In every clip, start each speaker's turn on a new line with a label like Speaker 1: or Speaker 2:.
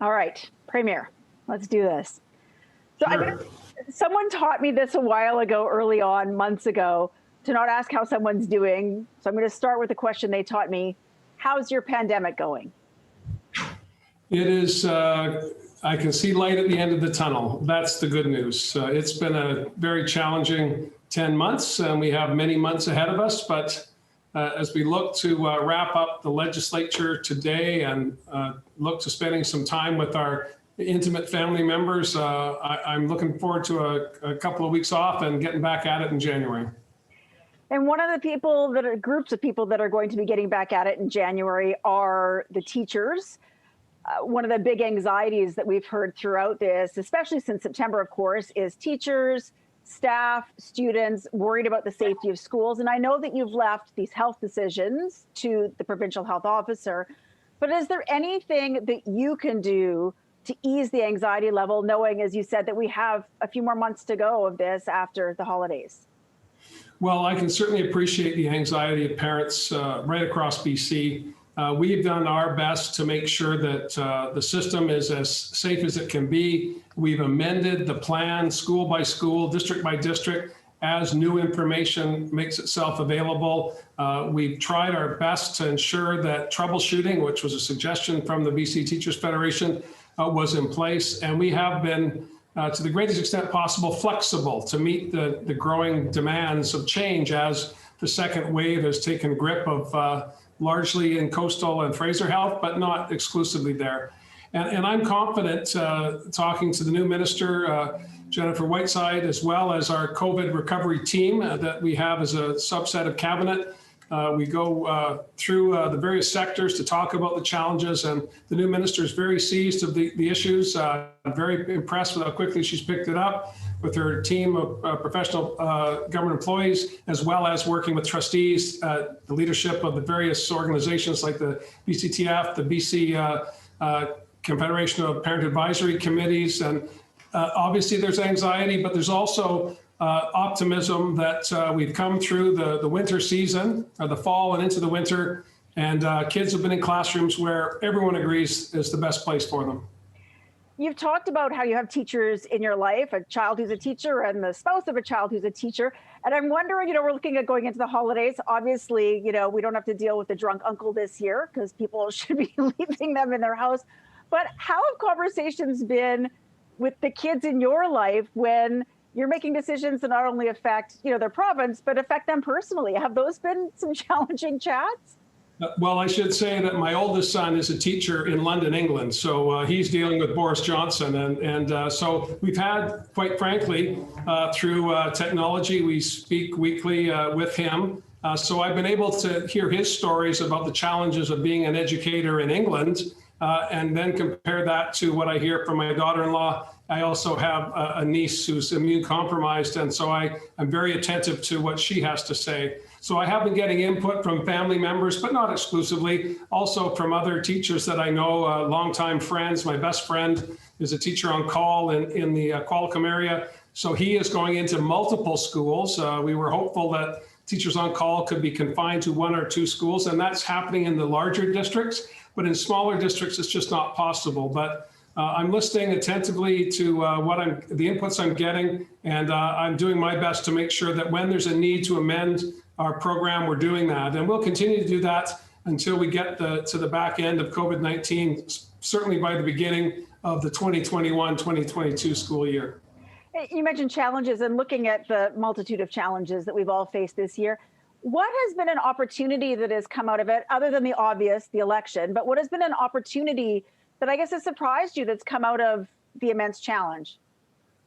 Speaker 1: All right, Premier, let's do this. So someone taught me this a while ago, early on, months ago, to not ask how someone's doing. So I'm going to start with the question they taught me. How's your pandemic going?
Speaker 2: It is, I can see light at the end of the tunnel. That's the good news. It's been a very challenging 10 months, and we have many months ahead of us. But as we look to wrap up the legislature today and look to spending some time with our intimate family members, I'm looking forward to a couple of weeks off and getting back at it in January.
Speaker 1: And one of the people that are groups of people that are going to be getting back at it in January are the teachers. One of the big anxieties that we've heard throughout this, especially since September, of course, is teachers, staff, students worried about the safety of schools. And I know that you've left these health decisions to the provincial health officer, but is there anything that you can do to ease the anxiety level, knowing, as you said, that we have a few more months to go of this after the holidays?
Speaker 2: Well, I can certainly appreciate the anxiety of parents right across BC. We've done our best to make sure that the system is as safe as it can be. We've amended the plan school by school, district by district, as new information makes itself available. We've tried our best to ensure that troubleshooting, which was a suggestion from the BC Teachers Federation, was in place. And we have been, to the greatest extent possible, flexible to meet the growing demands of change as the second wave has taken grip of largely in coastal and Fraser Health, but not exclusively there. And I'm confident, talking to the new minister, Jennifer Whiteside, as well as our COVID recovery team that we have as a subset of cabinet. We go through the various sectors to talk about the challenges, and the new minister is very seized of the issues. I'm very impressed with how quickly she's picked it up with her team of professional government employees, as well as working with trustees, the leadership of the various organizations like the BCTF, the BC Confederation of Parent Advisory Committees. And obviously there's anxiety, but there's also optimism that we've come through the winter season, or the fall and into the winter, and kids have been in classrooms where everyone agrees is the best place for them.
Speaker 1: You've talked about how you have teachers in your life, a child who's a teacher and the spouse of a child who's a teacher. And I'm wondering, we're looking at going into the holidays. Obviously, we don't have to deal with the drunk uncle this year because people should be leaving them in their house. But how have conversations been with the kids in your life when you're making decisions that not only affect, their province, but affect them personally? Have those been some challenging chats?
Speaker 2: Well, I should say that my oldest son is a teacher in London, England. So he's dealing with Boris Johnson. And so we've had, quite frankly, through technology, we speak weekly with him. So I've been able to hear his stories about the challenges of being an educator in England, and then compare that to what I hear from my daughter-in-law. I also have a niece who's immune compromised, and so I'm very attentive to what she has to say. So I have been getting input from family members, but not exclusively, also from other teachers that I know, longtime friends. My best friend is a teacher on call in the Qualicum area. So he is going into multiple schools. We were hopeful that teachers on call could be confined to one or two schools, and that's happening in the larger districts. But in smaller districts, it's just not possible. But I'm listening attentively to the inputs I'm getting, and I'm doing my best to make sure that when there's a need to amend our program, we're doing that. And we'll continue to do that until we get to the back end of COVID-19, certainly by the beginning of the 2021-2022 school year.
Speaker 1: You mentioned challenges, and looking at the multitude of challenges that we've all faced this year, what has been an opportunity that has come out of it, other than the obvious, the election, but what has been an opportunity that I guess has surprised you that's come out of the immense challenge?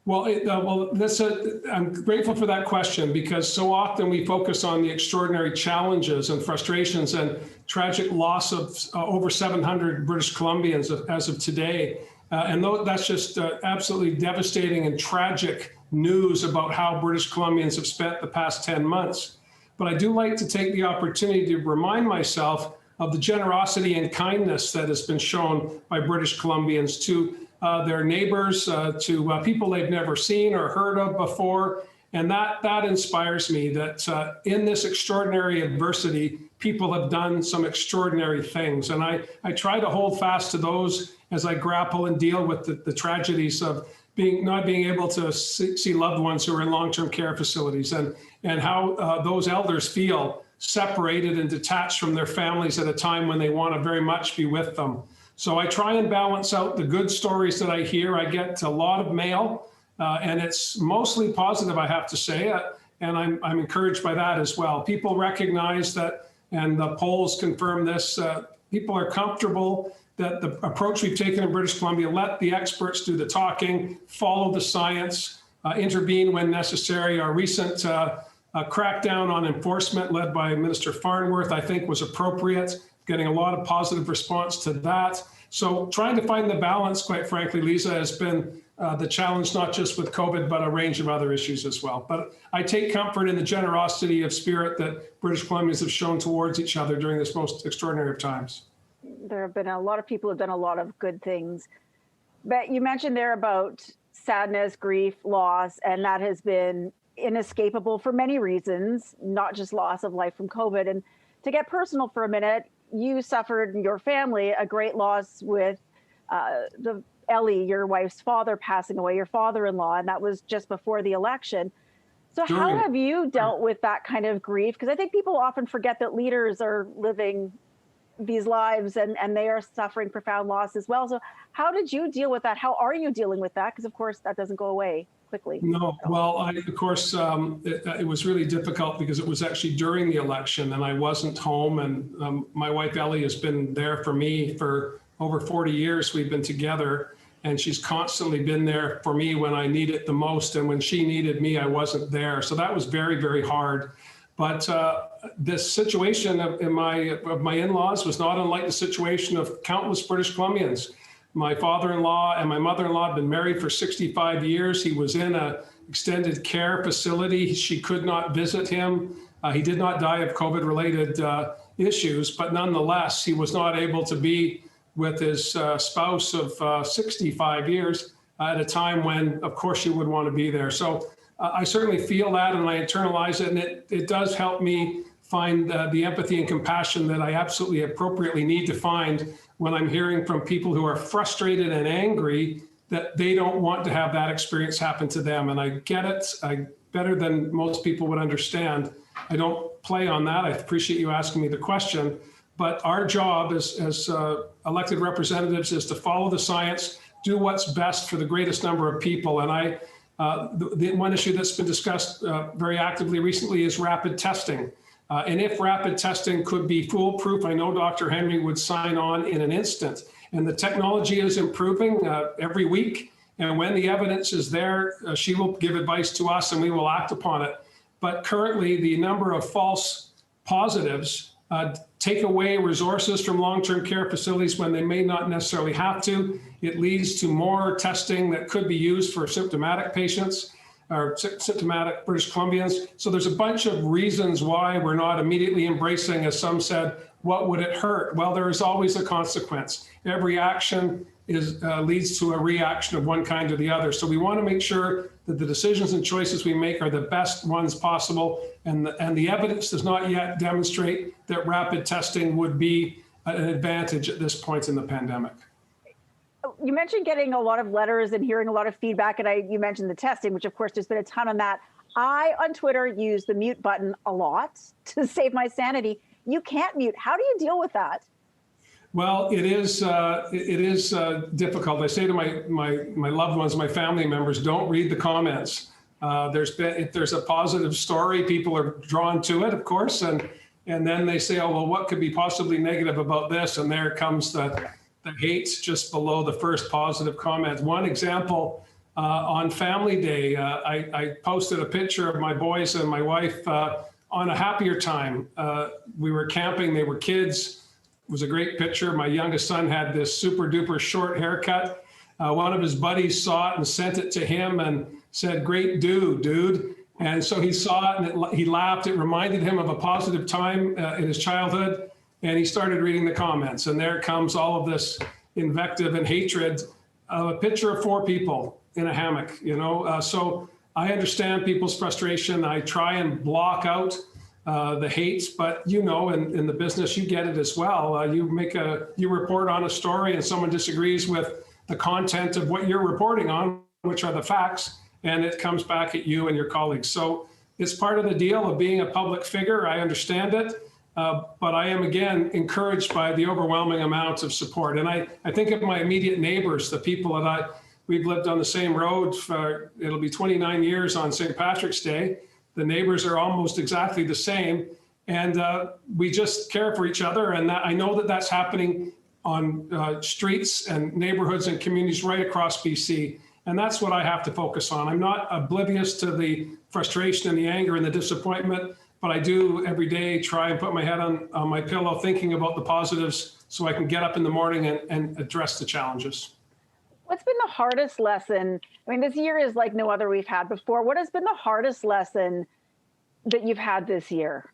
Speaker 2: Well, I'm grateful for that question, because so often we focus on the extraordinary challenges and frustrations and tragic loss of over 700 British Columbians as of today. And that's just absolutely devastating and tragic news about how British Columbians have spent the past 10 months. But I do like to take the opportunity to remind myself of the generosity and kindness that has been shown by British Columbians to their neighbors, to people they've never seen or heard of before. And that inspires me that in this extraordinary adversity, people have done some extraordinary things. And I try to hold fast to those as I grapple and deal with the tragedies of not being able to see loved ones who are in long-term care facilities, and how those elders feel separated and detached from their families at a time when they want to very much be with them. So I try and balance out the good stories that I hear. I get a lot of mail, and it's mostly positive, I have to say, and I'm encouraged by that as well. People recognize that, and the polls confirm this, people are comfortable that the approach we've taken in British Columbia, let the experts do the talking, follow the science, intervene when necessary. Our recent crackdown on enforcement led by Minister Farnworth, I think, was appropriate, getting a lot of positive response to that. So trying to find the balance, quite frankly, Liza, has been the challenge, not just with COVID, but a range of other issues as well. But I take comfort in the generosity of spirit that British Columbians have shown towards each other during this most extraordinary of times.
Speaker 1: There have been a lot of people who have done a lot of good things. But you mentioned there about sadness, grief, loss, and that has been inescapable for many reasons, not just loss of life from COVID. And to get personal for a minute, you suffered, your family, a great loss with Ellie, your wife's father, passing away, your father-in-law, and that was just before the election. So how have you dealt with that kind of grief? Because I think people often forget that leaders are living these lives and they are suffering profound loss as well. So how did you deal with that? How are you dealing with that? Because of course that doesn't go away quickly.
Speaker 2: No, well, of course, it was really difficult because it was actually during the election and I wasn't home, and my wife Ellie has been there for me for over 40 years. We've been together, and she's constantly been there for me when I need it the most, and when she needed me, I wasn't there. So that was very, very hard. But this situation of my in-laws was not unlike the situation of countless British Columbians. My father-in-law and my mother-in-law had been married for 65 years. He was in an extended care facility. She could not visit him. He did not die of COVID-related issues, but nonetheless, he was not able to be with his spouse of 65 years at a time when, of course, she would want to be there. So I certainly feel that, and I internalize it, and it does help me find the empathy and compassion that I absolutely appropriately need to find when I'm hearing from people who are frustrated and angry that they don't want to have that experience happen to them. And I get it, better than most people would understand. I don't play on that. I appreciate you asking me the question, but our job as elected representatives is to follow the science, do what's best for the greatest number of people. And the one issue that's been discussed very actively recently is rapid testing. And if rapid testing could be foolproof, I know Dr. Henry would sign on in an instant. And the technology is improving every week. And when the evidence is there, she will give advice to us and we will act upon it. But currently, the number of false positives take away resources from long-term care facilities when they may not necessarily have to. It leads to more testing that could be used for symptomatic patients or symptomatic British Columbians. So there's a bunch of reasons why we're not immediately embracing, as some said, what would it hurt? Well, there is always a consequence. Every action leads to a reaction of one kind or the other. So we want to make sure that the decisions and choices we make are the best ones possible. And the evidence does not yet demonstrate that rapid testing would be an advantage at this point in the pandemic.
Speaker 1: You mentioned getting a lot of letters and hearing a lot of feedback, and you mentioned the testing, which of course there's been a ton on that. I, on Twitter, use the mute button a lot to save my sanity. You can't mute. How do you deal with that? Well, it is
Speaker 2: difficult. I say to my loved ones, my family members, don't read the comments. If there's a positive story, people are drawn to it, of course, and then they say, oh, well, what could be possibly negative about this? And there comes the hate just below the first positive comment. One example, on Family Day, I posted a picture of my boys and my wife on a happier time. We were camping, they were kids. It was a great picture. My youngest son had this super duper short haircut. One of his buddies saw it and sent it to him and said, great dude. And so he saw it and he laughed. It reminded him of a positive time in his childhood. And he started reading the comments. And there comes all of this invective and hatred of a picture of 4 people in a hammock, So I understand people's frustration. I try and block out the hates, but in the business, you get it as well. You report on a story and someone disagrees with the content of what you're reporting on, which are the facts, and it comes back at you and your colleagues. So it's part of the deal of being a public figure. I understand it, but I am, again, encouraged by the overwhelming amount of support. And I think of my immediate neighbors, the people that we've lived on the same road for, it'll be 29 years on St. Patrick's Day. The neighbors are almost exactly the same, and we just care for each other. And I know that that's happening on streets and neighborhoods and communities right across BC. And that's what I have to focus on. I'm not oblivious to the frustration and the anger and the disappointment, but I do every day try and put my head on my pillow thinking about the positives so I can get up in the morning and address the challenges.
Speaker 1: What's been the hardest lesson? I mean, this year is like no other we've had before. What has been the hardest lesson that you've had this year?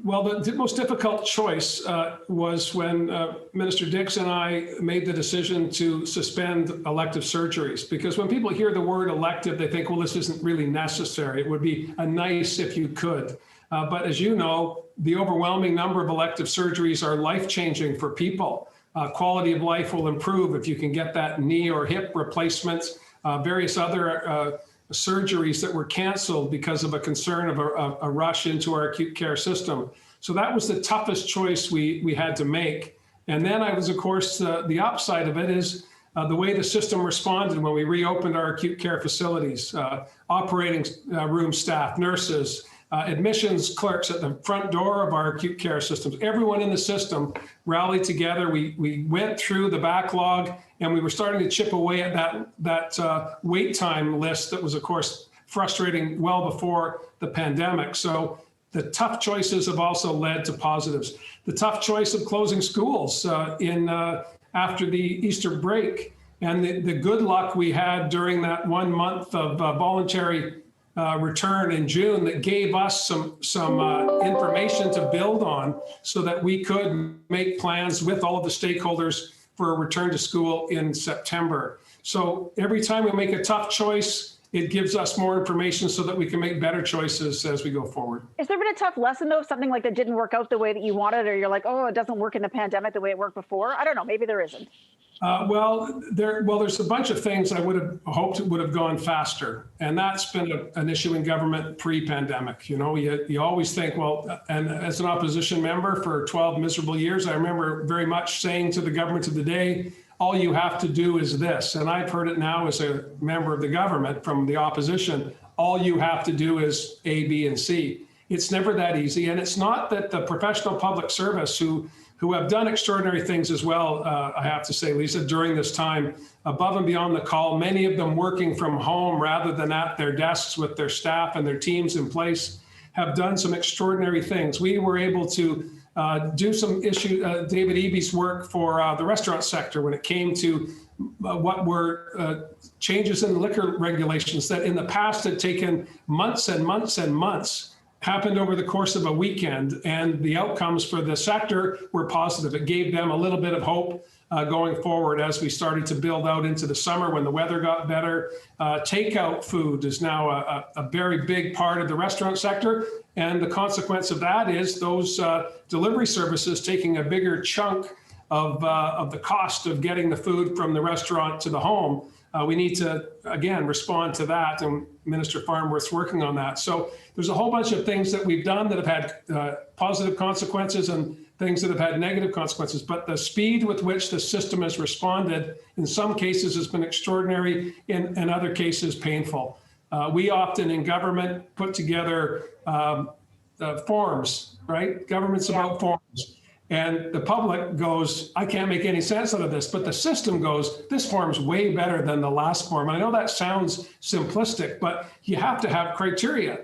Speaker 2: Well, the most difficult choice was when Minister Dix and I made the decision to suspend elective surgeries, because when people hear the word elective, they think, well, this isn't really necessary. It would be a nice if you could. But as you know, the overwhelming number of elective surgeries are life-changing for people. Quality of life will improve if you can get that knee or hip replacement, various other surgeries that were canceled because of a concern of a rush into our acute care system. So that was the toughest choice we had to make. And then I was, of course, the upside of it is the way the system responded when we reopened our acute care facilities, operating room staff, nurses, admissions clerks at the front door of our acute care systems. Everyone in the system rallied together. We went through the backlog, and we were starting to chip away at that wait time list that was, of course, frustrating well before the pandemic. So the tough choices have also led to positives. The tough choice of closing schools after the Easter break, and the good luck we had during that 1 month of voluntary return in June that gave us some information to build on so that we could make plans with all of the stakeholders for a return to school in September. So every time we make a tough choice, it gives us more information so that we can make better choices as we go forward. Has there been a tough lesson, though, something like that didn't work out the way that you wanted, or you're like, oh, it doesn't work in the pandemic the way it worked before? I don't know, maybe there isn't. There's a bunch of things I would have hoped would have gone faster. And that's been an issue in government pre-pandemic. You always think, well, and as an opposition member for 12 miserable years, I remember very much saying to the government of the day, all you have to do is this. And I've heard it now as a member of the government from the opposition, all you have to do is A, B, and C. It's never that easy. And it's not that the professional public service who have done extraordinary things as well, I have to say, Lisa, during this time, above and beyond the call, many of them working from home rather than at their desks with their staff and their teams in place, have done some extraordinary things. We were able to do some David Eby's work for the restaurant sector when it came to what were changes in liquor regulations that in the past had taken months and months and months, happened over the course of a weekend, and the outcomes for the sector were positive. It gave them a little bit of hope going forward as we started to build out into the summer when the weather got better. Takeout food is now a very big part of the restaurant sector, and the consequence of that is those delivery services taking a bigger chunk of the cost of getting the food from the restaurant to the home. We need to, again, respond to that, and Minister Farnworth's working on that. So there's a whole bunch of things that we've done that have had positive consequences and things that have had negative consequences. But the speed with which the system has responded in some cases has been extraordinary, in other cases painful. We often in government put together forms, right? Government's about forms. And the public goes, I can't make any sense out of this, but the system goes, this form's way better than the last form. I know that sounds simplistic, but you have to have criteria.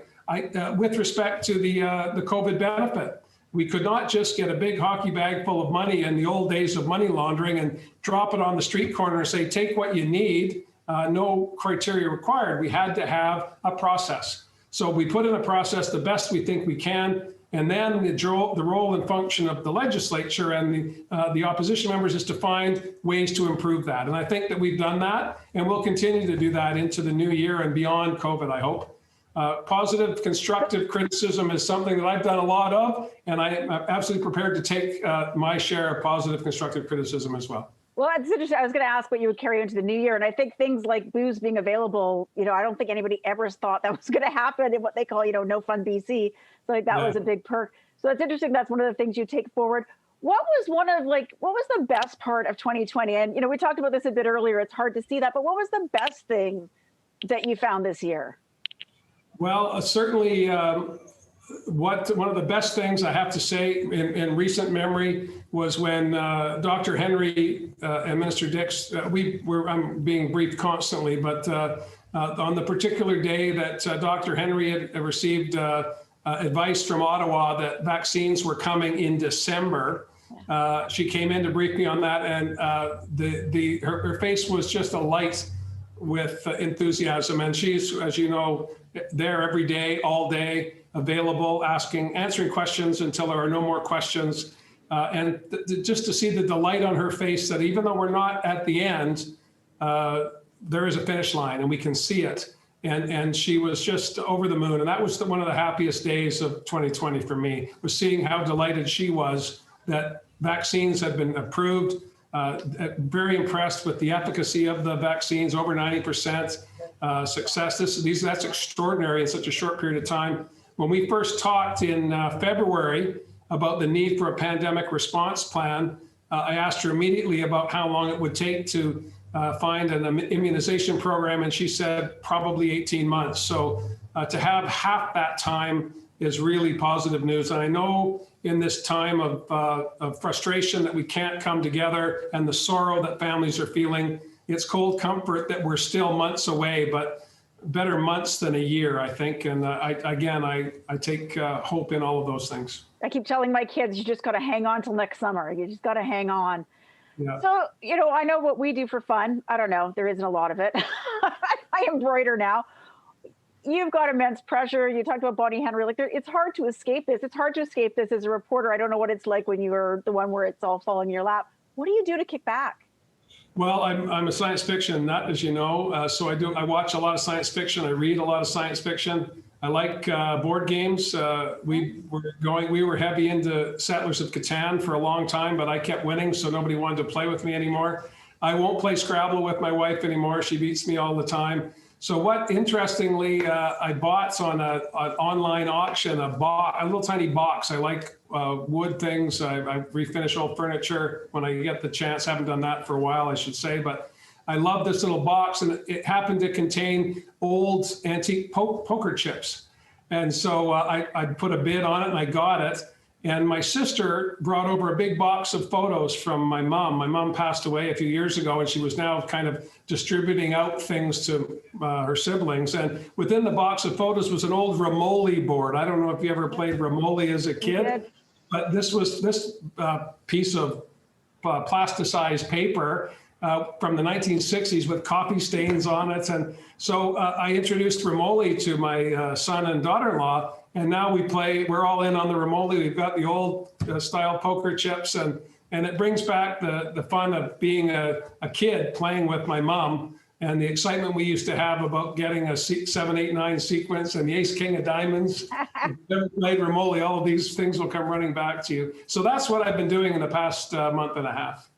Speaker 2: With respect to the COVID benefit, we could not just get a big hockey bag full of money in the old days of money laundering and drop it on the street corner and say, take what you need, no criteria required. We had to have a process. So we put in a process the best we think we can. And then the role and function of the legislature and the opposition members is to find ways to improve that. And I think that we've done that, and we'll continue to do that into the new year and beyond COVID, I hope. Positive, constructive criticism is something that I've done a lot of, and I'm absolutely prepared to take my share of positive, constructive criticism as well.
Speaker 1: Well, that's interesting. I was going to ask what you would carry into the new year. And I think things like booze being available, I don't think anybody ever thought that was going to happen in what they call, no fun BC. So like that was a big perk. So that's interesting. That's one of the things you take forward. What was the best part of 2020? And, we talked about this a bit earlier. It's hard to see that, but what was the best thing that you found this year?
Speaker 2: Well, certainly one of the best things I have to say in recent memory was when Dr. Henry and Minister Dix, I'm being briefed constantly, but on the particular day that Dr. Henry had received advice from Ottawa that vaccines were coming in December, she came in to brief me on that, and her face was just alight with enthusiasm. And she's, as you know, there every day, all day, available, answering questions until there are no more questions. And just to see the delight on her face that even though we're not at the end, there is a finish line and we can see it. And she was just over the moon. And that was one of the happiest days of 2020 for me, was seeing how delighted she was that vaccines had been approved. Very impressed with the efficacy of the vaccines, over 90% success. That's extraordinary in such a short period of time. When we first talked in February about the need for a pandemic response plan, I asked her immediately about how long it would take to find an immunization program, and she said probably 18 months. So to have half that time is really positive news. And I know in this time of frustration that we can't come together and the sorrow that families are feeling, it's cold comfort that we're still months away, but better months than a year, I think. And I take hope in all of those things. I
Speaker 1: keep telling my kids, you just got to hang on till next summer. You just got to hang on. Yeah. So, I know what we do for fun. I don't know. There isn't a lot of it. I embroider now. You've got immense pressure. You talked about Bonnie Henry. It's hard to escape this. It's hard to escape this as a reporter. I don't know what it's like when you're the one where it's all falling in your lap. What do you do to kick back?
Speaker 2: Well, I'm a science fiction nut, as you know. So I watch a lot of science fiction. I read a lot of science fiction. I like board games. We were heavy into Settlers of Catan for a long time, but I kept winning, so nobody wanted to play with me anymore. I won't play Scrabble with my wife anymore. She beats me all the time. So what, interestingly, I bought on an online auction, a little tiny box. I like wood things. I refinish old furniture when I get the chance. Haven't done that for a while, I should say, but I love this little box, and it happened to contain old antique poker chips. And so I put a bid on it and I got it. And my sister brought over a big box of photos from my mom. My mom passed away a few years ago, and she was now kind of distributing out things to her siblings. And within the box of photos was an old Ramoli board. I don't know if you ever played Ramoli as a kid, but this piece of plasticized paper from the 1960s with coffee stains on it. And so I introduced Ramoli to my son and daughter-in-law, and now we're all in on the Ramoli. We've got the old style poker chips, and it brings back the fun of being a kid playing with my mom and the excitement we used to have about getting a 7, 8, 9 sequence and the ace, king of diamonds. If you've never played Ramoli, all of these things will come running back to you. So that's what I've been doing in the past month and a half.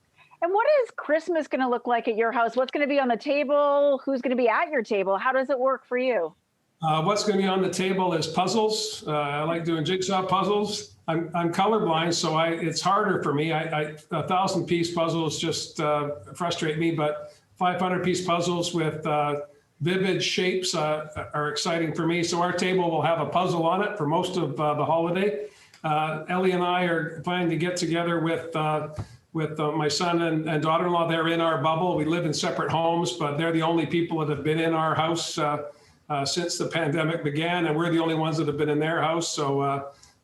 Speaker 1: And what is Christmas going to look like at your house? What's going to be on the table? Who's going to be at your table? How does it work for you?
Speaker 2: What's going to be on the table is puzzles. I like doing jigsaw puzzles. I'm colorblind, so it's harder for me. 1,000-piece puzzles just frustrate me, but 500-piece puzzles with vivid shapes are exciting for me. So our table will have a puzzle on it for most of the holiday. Ellie and I are planning to get together with my son and daughter-in-law. They're in our bubble. We live in separate homes, but they're the only people that have been in our house since the pandemic began, and we're the only ones that have been in their house. So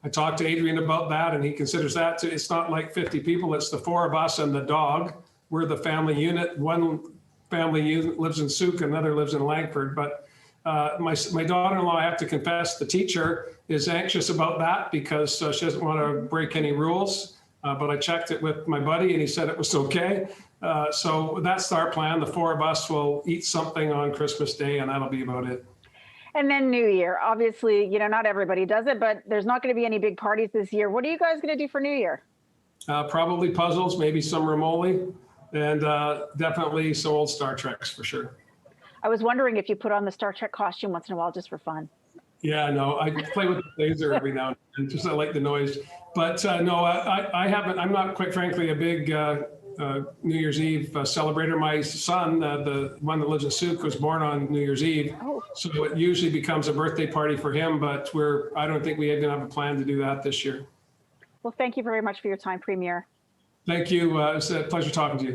Speaker 2: I talked to Adrian about that, and he considers that too. It's not like 50 people. It's the 4 of us and the dog. We're the family unit. One family unit lives in Souk, another lives in Langford. But my daughter-in-law, I have to confess, the teacher is anxious about that because she doesn't want to break any rules. But I checked it with my buddy, and he said it was okay. So that's our plan. The 4 of us will eat something on Christmas Day, and that'll be about it.
Speaker 1: And then New Year. Obviously, not everybody does it, but there's not going to be any big parties this year. What are you guys going to do for New Year?
Speaker 2: Probably puzzles, maybe some Romoli, and definitely some old Star Treks for sure.
Speaker 1: I was wondering if you put on the Star Trek costume once in a while just for fun.
Speaker 2: Yeah, no, I play with the laser every now and then, just I like the noise. But no, I haven't, I'm not, quite frankly, a big New Year's Eve celebrator. My son, the one that lives in Souk, was born on New Year's Eve.
Speaker 1: Oh.
Speaker 2: So it usually becomes a birthday party for him, but I don't think we even have a plan to do that this year.
Speaker 1: Well, thank you very much for your time, Premier.
Speaker 2: Thank you. It's a pleasure talking to you.